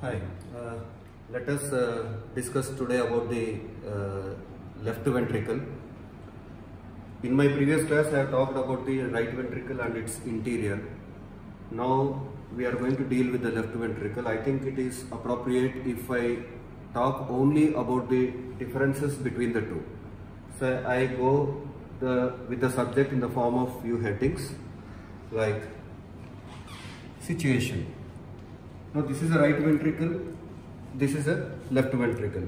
Hi, let us discuss today about the left ventricle. In my previous class I have talked about the right ventricle and its interior. Now we are going to deal with the left ventricle. I think it is appropriate if I talk only about the differences between the two. So I go with the subject in the form of few headings like situation. Now this is a right ventricle, this is a left ventricle.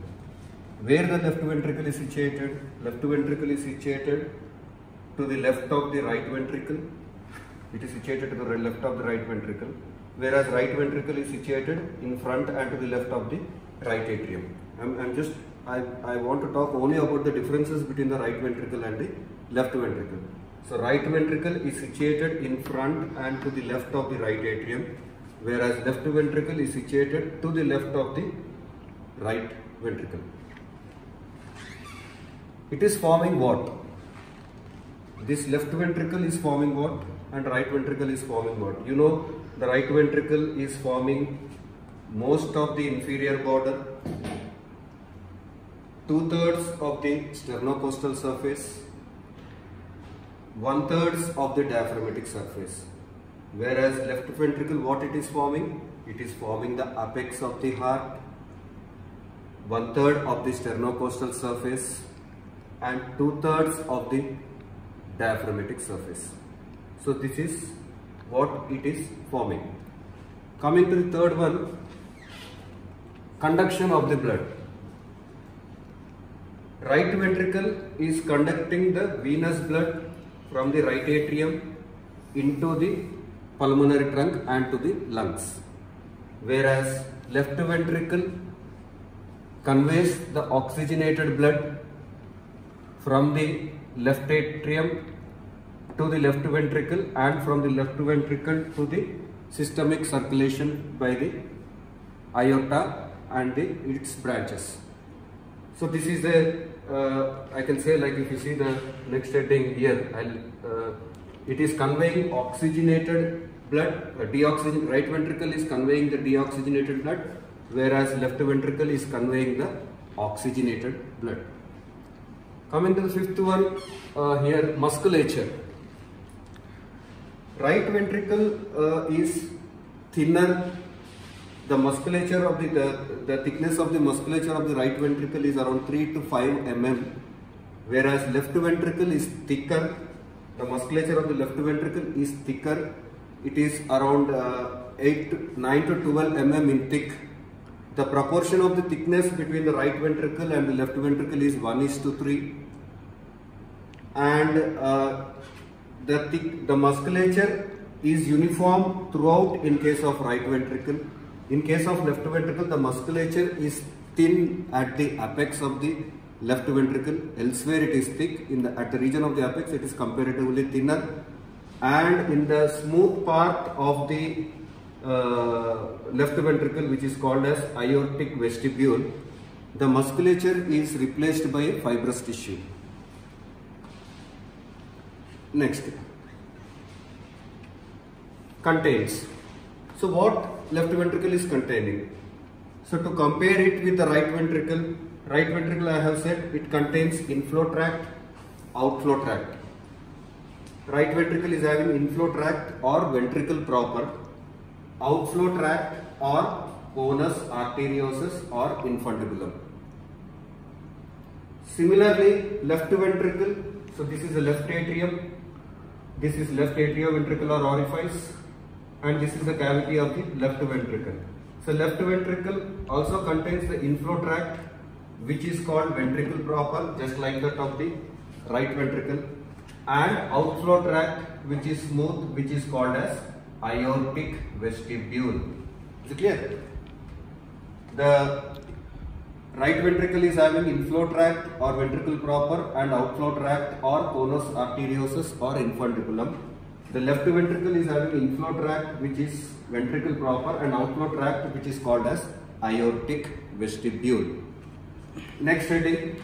Where the left ventricle is situated? Left ventricle is situated to the left of the right ventricle. It is situated to the left of the right ventricle. Whereas right ventricle is situated in front and to the left of the right atrium. I want to talk only about the differences between the right ventricle and the left ventricle. So right ventricle is situated in front and to the left of the right atrium, whereas left ventricle is situated to the left of the right ventricle. It is forming what? This left ventricle is forming what and right ventricle is forming what? You know, the right ventricle is forming most of the inferior border, 2/3 of the sternocostal surface, 1/3 of the diaphragmatic surface. Whereas left ventricle, what it is forming? It is forming the apex of the heart, 1/3 of the sternocostal surface and 2/3 of the diaphragmatic surface. So this is what it is forming. Coming to the third one, conduction of the blood. Right ventricle is conducting the venous blood from the right atrium into the pulmonary trunk and to the lungs, whereas left ventricle conveys the oxygenated blood from the left atrium to the left ventricle and from the left ventricle to the systemic circulation by the aorta and its branches. So this is I can say, like, if you see the next heading here, it is conveying oxygenated blood. Right ventricle is conveying the deoxygenated blood, whereas left ventricle is conveying the oxygenated blood. Coming to the fifth one, here musculature. Right ventricle is thinner. The musculature of the thickness of the musculature of the right ventricle is around 3 to 5 mm, whereas left ventricle is thicker. The musculature of the left ventricle is thicker. It is around 9 to 12 mm in thick. The proportion of the thickness between the right ventricle and the left ventricle is 1:3, and the musculature is uniform throughout in case of right ventricle. In case of left ventricle, the musculature is thin at the apex of the left ventricle. Elsewhere it is thick. At the region of the apex it is comparatively thinner, and in the smooth part of the left ventricle, which is called as aortic vestibule, the musculature is replaced by a fibrous tissue. Next, contains. So what left ventricle is containing? So to compare it with the right ventricle I have said it contains inflow tract, outflow tract. Right ventricle is having inflow tract or ventricle proper, outflow tract or conus arteriosus or infundibulum. Similarly, left ventricle, so this is the left atrium, this is left atrioventricular orifice, and this is the cavity of the left ventricle. So left ventricle also contains the inflow tract, which is called ventricle proper, just like that of the right ventricle, and outflow tract, which is smooth, which is called as aortic vestibule. Is it clear? The right ventricle is having inflow tract or ventricle proper and outflow tract or conus arteriosus or infundibulum. The left ventricle is having inflow tract, which is ventricle proper, and outflow tract, which is called as aortic vestibule. Next heading,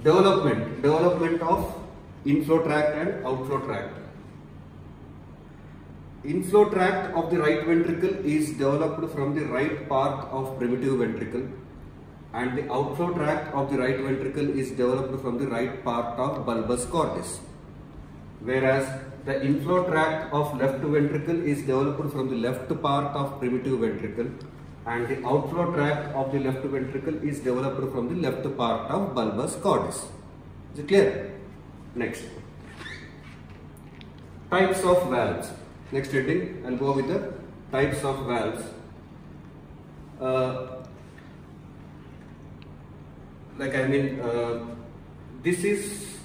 development of inflow tract and outflow tract. inflow tract of the right ventricle is developed from the right part of primitive ventricle, and the outflow tract of the right ventricle is developed from the right part of bulbus cordis. Whereas the inflow tract of left ventricle is developed from the left part of primitive ventricle, and the outflow tract of the left ventricle is developed from the left part of bulbus cordis. Is it clear? Next. Types of valves. Next heading, I'll go with the types of valves. This is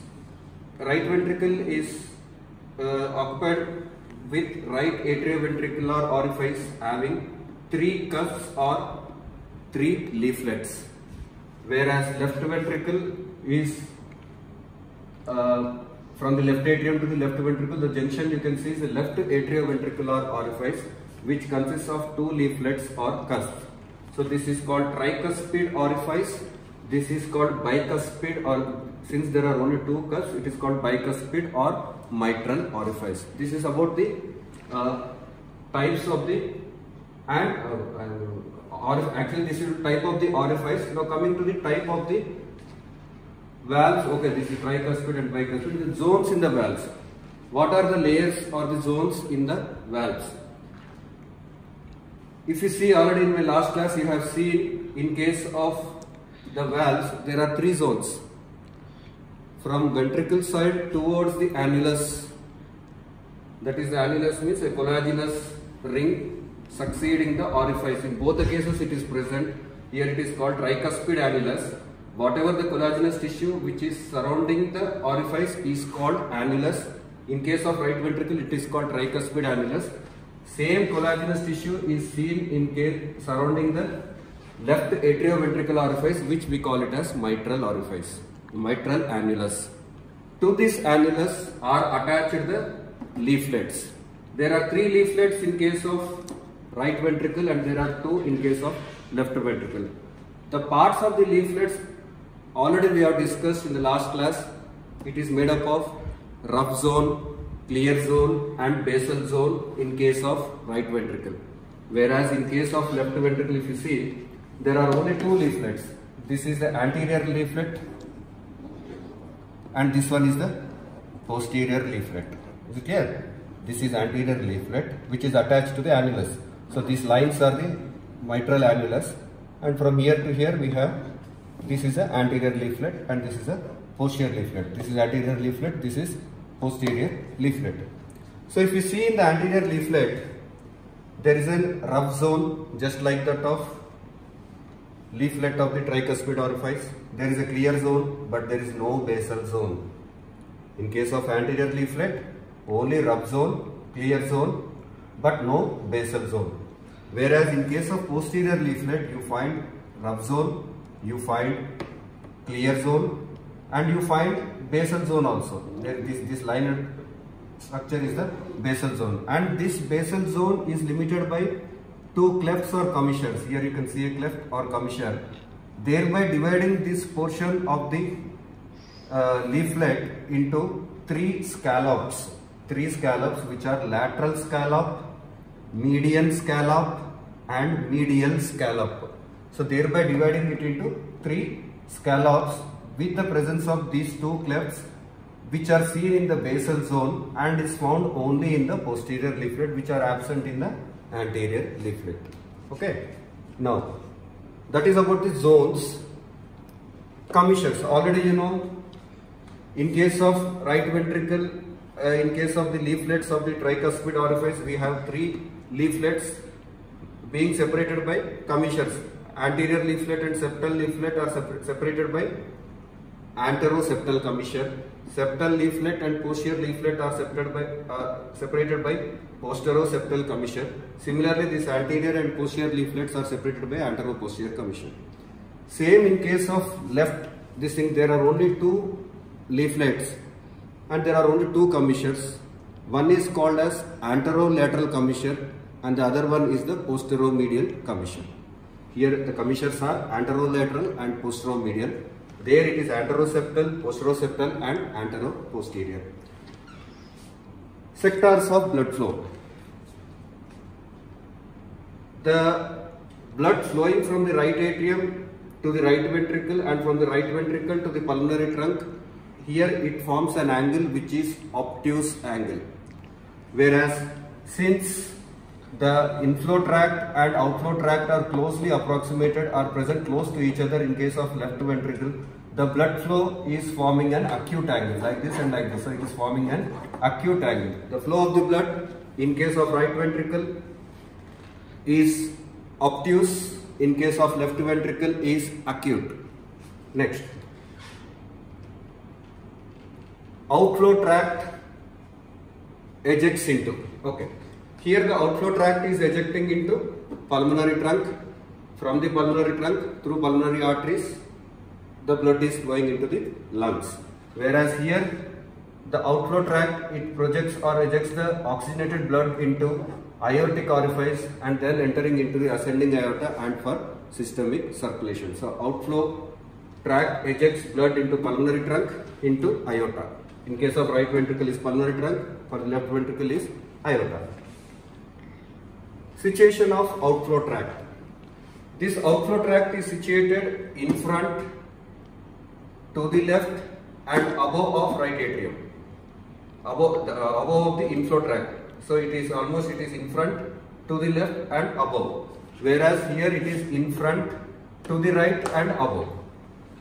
right ventricle is occupied with right atrioventricular orifice having 3 cusps or 3 leaflets, whereas left ventricle is from the left atrium to the left ventricle. The junction you can see is the left atrioventricular orifice, which consists of 2 leaflets or cusps. So this is called tricuspid orifice. This is called bicuspid, or since there are only 2 cusps, it is called bicuspid or mitral orifice. This is about the types of the actually this is the type of the orifice. Now coming to the type of the valves. Okay, this is tricuspid and bicuspid. The zones in the valves. What are the layers or the zones in the valves? If you see, already in my last class you have seen, in case of the valves there are 3 zones. From ventricle side towards the annulus, that is the annulus means a collagenous ring succeeding the orifice. In both the cases it is present. Here it is called tricuspid annulus. Whatever the collagenous tissue which is surrounding the orifice is called annulus. In case of right ventricle it is called tricuspid annulus. Same collagenous tissue is seen in case surrounding the left atrioventricular orifice, which we call it as mitral orifice, mitral annulus. To this annulus are attached the leaflets. There are 3 leaflets in case of right ventricle and there are 2 in case of left ventricle. The parts of the leaflets already we have discussed in the last class. It is made up of rough zone, clear zone and basal zone in case of right ventricle. Whereas in case of left ventricle, if you see, there are only 2 leaflets. This is the anterior leaflet and this one is the posterior leaflet. Is it clear? This is anterior leaflet which is attached to the annulus. So these lines are the mitral annulus, and from here to here we have, this is the anterior leaflet and this is a posterior leaflet. This is anterior leaflet, this is posterior leaflet. So if you see in the anterior leaflet, there is a rough zone just like that of leaflet of the tricuspid orifice. There is a clear zone but there is no basal zone. In case of anterior leaflet, only rough zone, clear zone but no basal zone. Whereas in case of posterior leaflet, you find rough zone, you find clear zone and you find basal zone also. This line structure is the basal zone, and this basal zone is limited by 2 clefts or commissures. Here you can see a cleft or commissure, thereby dividing this portion of the leaflet into 3 scallops. 3 scallops which are lateral scallop, median scallop and medial scallop. So thereby dividing it into 3 scallops with the presence of these 2 clefts which are seen in the basal zone and is found only in the posterior leaflet, which are absent in the anterior leaflet. Okay. Now that is about the zones. Commissures, already you know, in case of right ventricle, in case of the leaflets of the tricuspid orifice, we have 3 leaflets being separated by commissures. Anterior leaflet and septal leaflet are separated by anteroseptal commissure. Septal leaflet and posterior leaflet are separated by posteroseptal commissure. Similarly, this anterior and posterior leaflets are separated by anteroposterior commissure. Same in case of left, this thing, there are only 2 leaflets and there are only 2 commissures. One is called as anterolateral commissure and the other one is the posteromedial commissure. Here the commissures are anterolateral and posteromedial. There it is anteroseptal, posteroseptal and anteroposterior. Sectors of blood flow. the blood flowing from the right atrium to the right ventricle and from the right ventricle to the pulmonary trunk, here it forms an angle which is obtuse angle. Whereas since the inflow tract and outflow tract are closely approximated, are present close to each other in case of left ventricle, the blood flow is forming an acute angle like this and like this. So it is forming an acute angle. The flow of the blood in case of right ventricle is obtuse, in case of left ventricle is acute. Next, outflow tract ejects into. Okay, here the outflow tract is ejecting into pulmonary trunk. From the pulmonary trunk through pulmonary arteries, the blood is flowing into the lungs. Whereas here the outflow tract, it projects or ejects the oxygenated blood into aortic orifice and then entering into the ascending aorta and for systemic circulation. So outflow tract ejects blood into pulmonary trunk into aorta. In case of right ventricle is pulmonary trunk, for the left ventricle is aorta. Situation of outflow tract. This outflow tract is situated in front, to the left and above of right atrium, above the inflow tract. So it is in front, to the left and above, whereas here it is in front, to the right and above.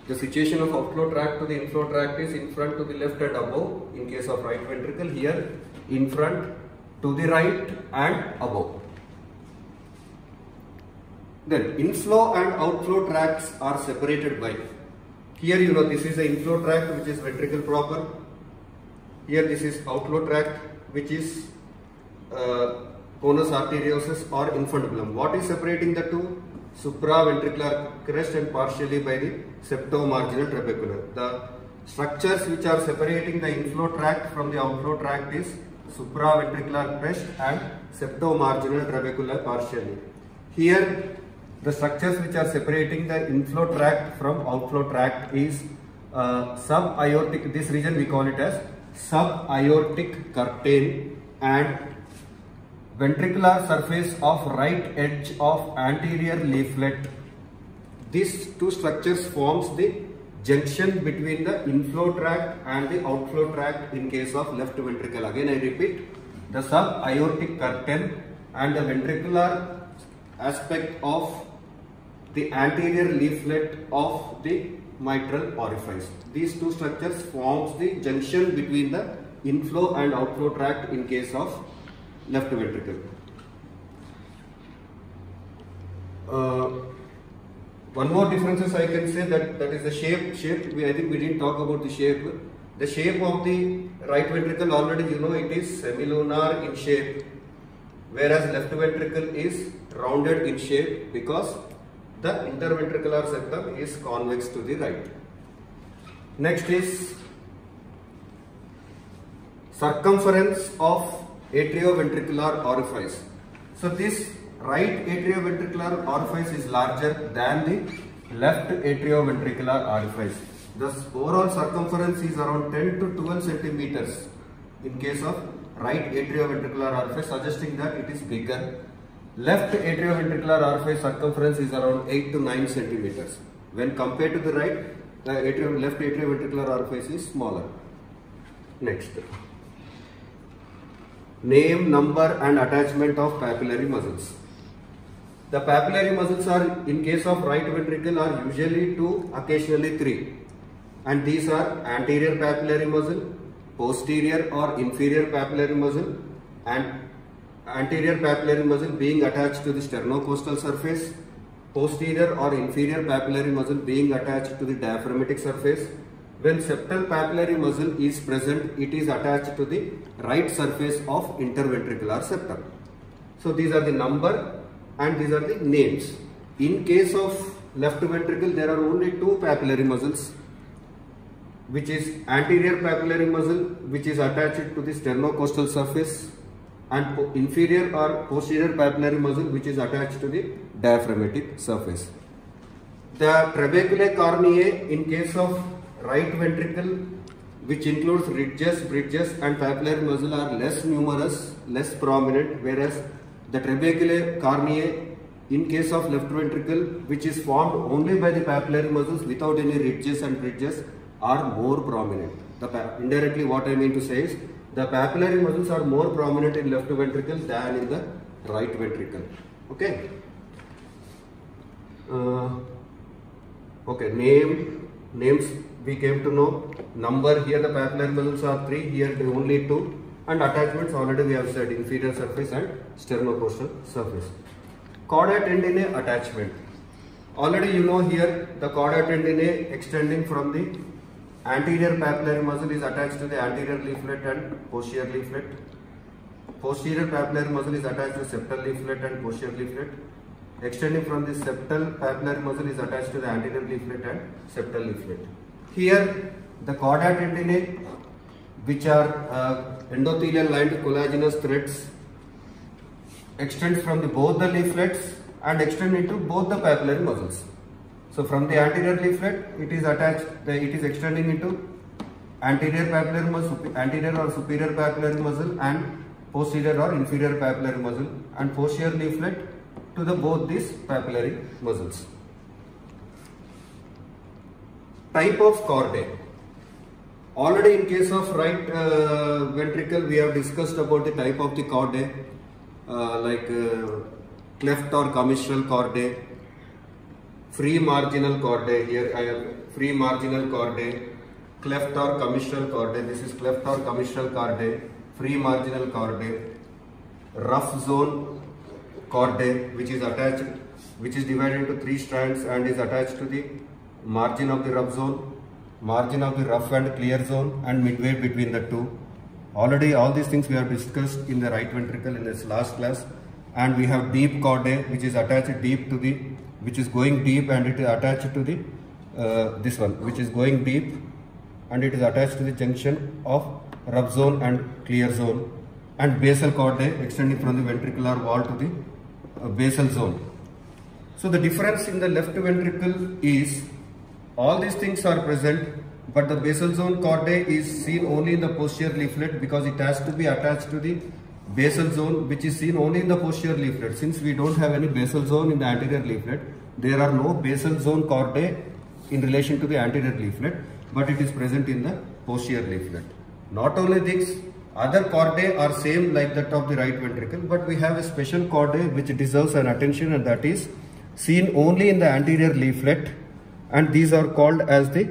The situation of outflow tract to the inflow tract is in front, to the left and above. In case of right ventricle, here in front, to the right and above. Then inflow and outflow tracts are separated by, here you know this is the inflow tract which is ventricle proper. Here this is outflow tract which is conus arteriosus or infundibulum. What is separating the two? Supraventricular crest and partially by the septomarginal trabecular. The structures which are separating the inflow tract from the outflow tract is supraventricular crest and septomarginal trabecular partially. Here the structures which are separating the inflow tract from outflow tract is subaortic, this region we call it as subaortic curtain and ventricular surface of right edge of anterior leaflet. These two structures forms the junction between the inflow tract and the outflow tract in case of left ventricle. Again I repeat, the subaortic curtain and the ventricular aspect of the anterior leaflet of the mitral orifice. These two structures forms the junction between the inflow and outflow tract in case of left ventricle. One more differences I can say that is the shape. I think we didn't talk about the shape. The shape of the right ventricle already you know it is semilunar in shape, whereas left ventricle is rounded in shape because the interventricular septum is convex to the right. Next is circumference of atrioventricular orifice. So this right atrioventricular orifice is larger than the left atrioventricular orifice. Thus overall circumference is around 10 to 12 centimeters in case of right atrioventricular orifice, suggesting that it is bigger. Left atrioventricular orifice circumference is around 8 to 9 centimeters. When compared to the right, the left atrioventricular orifice is smaller. Next, name, number and attachment of papillary muscles. The papillary muscles are, in case of right ventricle, are usually 2, occasionally 3. And these are anterior papillary muscle, posterior or inferior papillary muscle, and anterior papillary muscle being attached to the sternocostal surface, posterior or inferior papillary muscle being attached to the diaphragmatic surface. When septal papillary muscle is present, it is attached to the right surface of interventricular septum. So these are the number and these are the names. In case of left ventricle, there are only 2 papillary muscles, which is anterior papillary muscle which is attached to the sternocostal surface, and inferior or posterior papillary muscle which is attached to the diaphragmatic surface. The trabeculae corneae in case of right ventricle, which includes ridges, bridges and papillary muscle, are less numerous, less prominent, whereas the trabeculae corneae in case of left ventricle, which is formed only by the papillary muscles without any ridges and bridges, are more prominent. Indirectly what I mean to say is, the papillary muscles are more prominent in left ventricle than in the right ventricle. Okay. Okay, names we came to know. Number, here the papillary muscles are 3, here only 2. And attachments already we have said, inferior surface and sternocostal surface. Chordae tendineae attachment. Already you know here the chordae tendineae extending from the anterior papillary muscle is attached to the anterior leaflet and posterior leaflet. Posterior papillary muscle is attached to septal leaflet and posterior leaflet. Extending from the septal papillary muscle is attached to the anterior leaflet and septal leaflet. Here the chordae tendineae, which are endothelial lined collagenous threads, extends from both the leaflets and extend into both the papillary muscles. So from the anterior leaflet, it is attached, it is extending into anterior papillary muscle, anterior or superior papillary muscle, and posterior or inferior papillary muscle, and posterior leaflet to both these papillary muscles. Type of chordae. Already in case of right ventricle, we have discussed about the type of the chordae, like cleft or commissural chordae, free marginal chordae. Here I have free marginal chordae, cleft or commissural chordae. This is cleft or commissural chordae, free marginal chordae, rough zone chordae, which is attached, which is divided into 3 strands and is attached to the margin of the rough zone, margin of the rough and clear zone, and midway between the two. Already all these things we have discussed in the right ventricle in this last class. And we have deep chordae, which is attached deep to the, which is going deep, and it is attached to the this one, which is going deep, and it is attached to the junction of rough zone and clear zone. And basal chordae extending from the ventricular wall to the basal zone. So the difference in the left ventricle is, all these things are present, but the basal zone chordae is seen only in the posterior leaflet, because it has to be attached to the basal zone, which is seen only in the posterior leaflet. Since we don't have any basal zone in the anterior leaflet, there are no basal zone chordae in relation to the anterior leaflet, but it is present in the posterior leaflet. Not only this, other chordae are same like that of the right ventricle, but we have a special chordae which deserves an attention, and that is seen only in the anterior leaflet, and these are called as the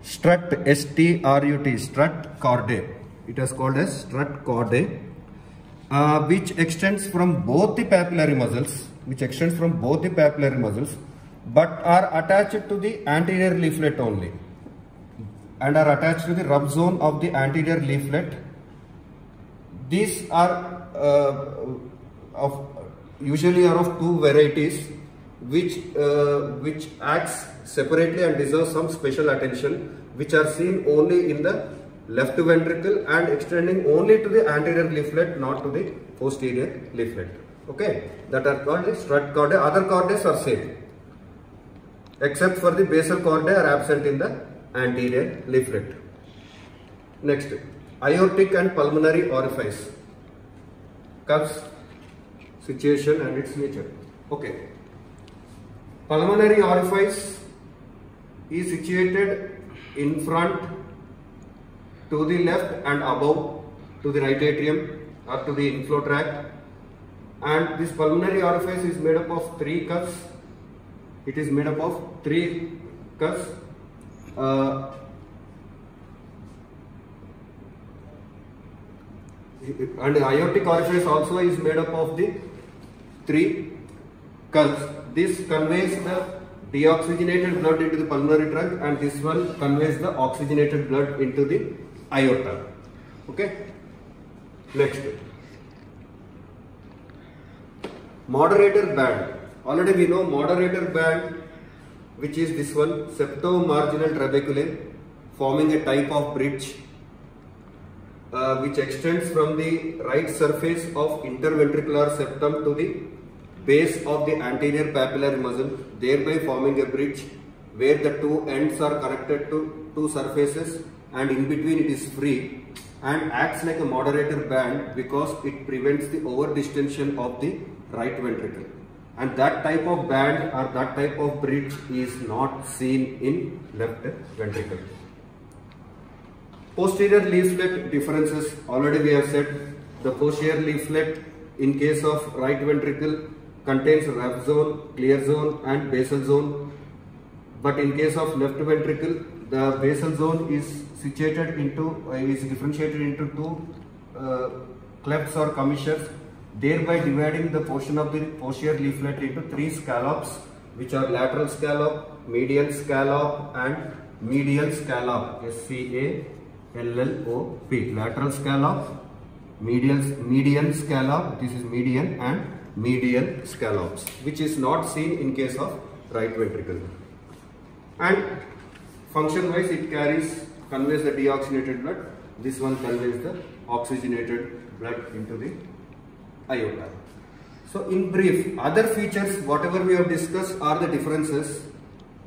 strut, S-T-R-U-T, strut chordae. It is called as strut chordae, which extends from both the papillary muscles, but are attached to the anterior leaflet only, and are attached to the rough zone of the anterior leaflet. These are usually of 2 varieties, which acts separately and deserves some special attention, which are seen only in the left ventricle and extending only to the anterior leaflet, not to the posterior leaflet. Okay, that are called the strut chordae. Other chordaes are same, except for the basal chordae are absent in the anterior leaflet. Next, aortic and pulmonary orifice. Comes situation and its nature. Okay. Pulmonary orifice is situated in front to the left and above to the right atrium or to the inflow tract, and this pulmonary orifice is made up of 3 cuffs. It is made up of 3 cuffs. And the aortic orifice also is made up of the 3 cuffs. This conveys the deoxygenated blood into the pulmonary trunk, and this one conveys the oxygenated blood into the aorta. Okay. Next, moderator band. Already we know moderator band, which is this one, septomarginal trabeculae, forming a type of bridge which extends from the right surface of interventricular septum to the base of the anterior papillary muscle, thereby forming a bridge where the 2 ends are connected to 2 surfaces, and in between it is free, and acts like a moderator band because it prevents the over distension of the right ventricle. and that type of band or that type of bridge is not seen in left ventricle. Posterior leaflet differences, already we have said, the posterior leaflet in case of right ventricle contains rough zone, clear zone and basal zone, but in case of left ventricle the basal zone is situated into, is differentiated into two clefts or commissures, thereby dividing the portion of the posterior leaflet into three scallops, which are lateral scallop, median scallop and medial scallop, S-C-A-L-L-O-P, lateral scallop, median scallop, this is median, and medial scallops, which is not seen in case of right ventricle. And function wise it conveys the deoxygenated blood, this one conveys the oxygenated blood into the aorta. So in brief, other features whatever we have discussed are the differences.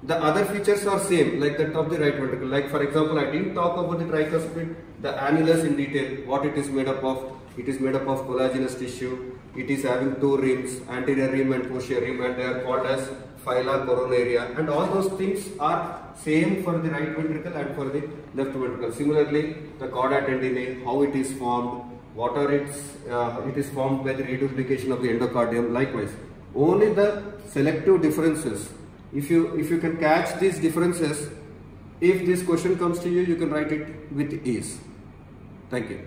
The other features are same like that of the right ventricle. Like for example, I didn't talk about the tricuspid, the annulus in detail, what it is made up of. It is made up of collagenous tissue. It is having two rims, anterior rim and posterior rim, and they are called as phyla coronaria, and all those things are same for the right ventricle and for the left ventricle. Similarly, the chorda tendineae, how it is formed, what are its, it is formed by the reduplication of the endocardium. Likewise, only the selective differences. If you can catch these differences, if this question comes to you, you can write it with ease. Thank you.